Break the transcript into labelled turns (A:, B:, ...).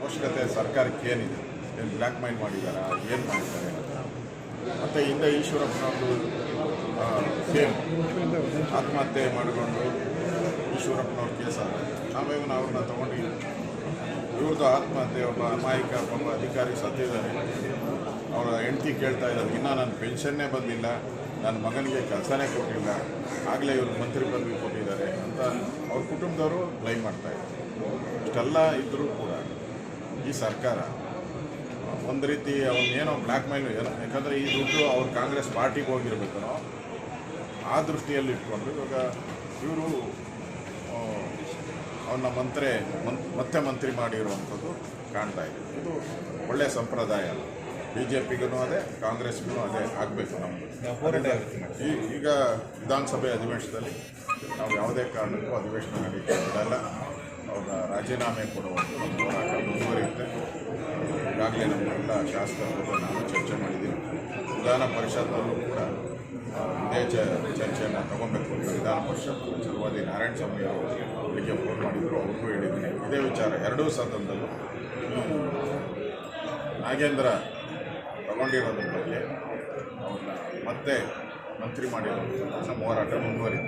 A: ಅವಶ್ಯಕತೆ ಸರ್ಕಾರಕ್ಕೆ ಏನಿದೆ? ಏನು ಬ್ಲ್ಯಾಕ್ ಮೈಲ್ ಮಾಡಿದಾರಾ? ಏನು ಮಾಡಿದ್ದಾರೆ? ಮತ್ತು ಹಿಂದೆ ಈಶ್ವರಪ್ಪನವ್ರದ್ದು ಸೇಮ್ ಆತ್ಮಹತ್ಯೆ ಮಾಡಿಕೊಂಡು ಈಶ್ವರಪ್ಪನವ್ರ ಕೇಸಾದ ಆಮೇಲೆ ಅವ್ರನ್ನ ತೊಗೊಂಡು ಇವ್ರದ್ದು ಆತ್ಮಹತ್ಯೆ ಒಬ್ಬ ಅಮಾಯಕ ಒಬ್ಬ ಅಧಿಕಾರಿ ಸತ್ತಿದ್ದಾರೆ. ಅವರ ಹೆಂಡತಿ ಕೇಳ್ತಾ ಇದ್ದಾರೆ, ಇನ್ನೂ ನನ್ನ ಪೆನ್ಷನ್ನೇ ಬಂದಿಲ್ಲ, ನನ್ನ ಮಗನಿಗೆ ಕೆಲಸನೇ ಕೊಟ್ಟಿಲ್ಲ, ಆಗಲೇ ಇವರು ಮಂತ್ರಿ ಪದವಿ ಕೊಟ್ಟಿದ್ದಾರೆ ಅಂತ ಅವ್ರ ಕುಟುಂಬದವರು ಬ್ಲೈಮ್ ಮಾಡ್ತಾಯಿದ್ದಾರೆ. ಇಷ್ಟೆಲ್ಲ ಇದ್ದರೂ ಕೂಡ ಈ ಸರ್ಕಾರ ಒಂದು ರೀತಿ ಅವನ್ನೇನೋ ಬ್ಲ್ಯಾಕ್ ಮೈಲು ಯಾಕಂದರೆ ಈ ದುಡ್ಡು ಅವ್ರು ಕಾಂಗ್ರೆಸ್ ಪಾರ್ಟಿಗೆ ಹೋಗಿರ್ಬೇಕೋ ಆ ದೃಷ್ಟಿಯಲ್ಲಿ ಇಟ್ಕೊಂಡು ಇವಾಗ ಇವರು ಅವನ್ನ ಮತ್ತೆ ಮಂತ್ರಿ ಮಾಡಿರುವಂಥದ್ದು ಕಾಣ್ತಾ ಇದೆ. ಇದು ಒಳ್ಳೆಯ ಸಂಪ್ರದಾಯ ಅಲ್ಲ. BJPಗೂ ಅದೇ, ಕಾಂಗ್ರೆಸ್ಗೂ ಅದೇ ಆಗಬೇಕು. ನಮ್ಮದು ಈಗ ವಿಧಾನಸಭೆ ಅಧಿವೇಶನದಲ್ಲಿ ನಾವು ಯಾವುದೇ ಕಾರಣಕ್ಕೂ ಅಧಿವೇಶನ ನಡೀತಾ ಬಿಡಲ್ಲ. ಅವರ ರಾಜೀನಾಮೆ ಕೊಡುವಂಥ ಹೋರಾಟ ಮುಂದುವರಿಯುತ್ತೆ. ಈಗಾಗಲೇ ನಮ್ಮೆಲ್ಲ ಶಾಸಕರು ನಾನು ಚರ್ಚೆ ಮಾಡಿದ್ದೀನಿ. ವಿಧಾನ ಪರಿಷತ್ನಲ್ಲೂ ಕೂಡ ಇದೇ ಚರ್ಚೆಯನ್ನು ತಗೊಬೇಕು ಅಂತ ವಿಧಾನ ಪರಿಷತ್ ಛಲವಾದಿ ನಾರಾಯಣಸ್ವಾಮಿ ಅವರಿಗೆ ಫೋನ್ ಮಾಡಿದ್ರು, ಅವ್ರಿಗೂ ಹೇಳಿದ್ದೀನಿ ಇದೇ ವಿಚಾರ. ಎರಡೂ ಸದನದಲ್ಲೂ ನಾಗೇಂದ್ರ ತಗೊಂಡಿರೋದ್ರ ಬಗ್ಗೆ ಅವ್ರನ್ನ ಮತ್ತೆ ಮಂತ್ರಿ ಮಾಡಿರೋದ್ರ ಹೋರಾಟ ಮುಂದುವರಿಯುತ್ತೆ.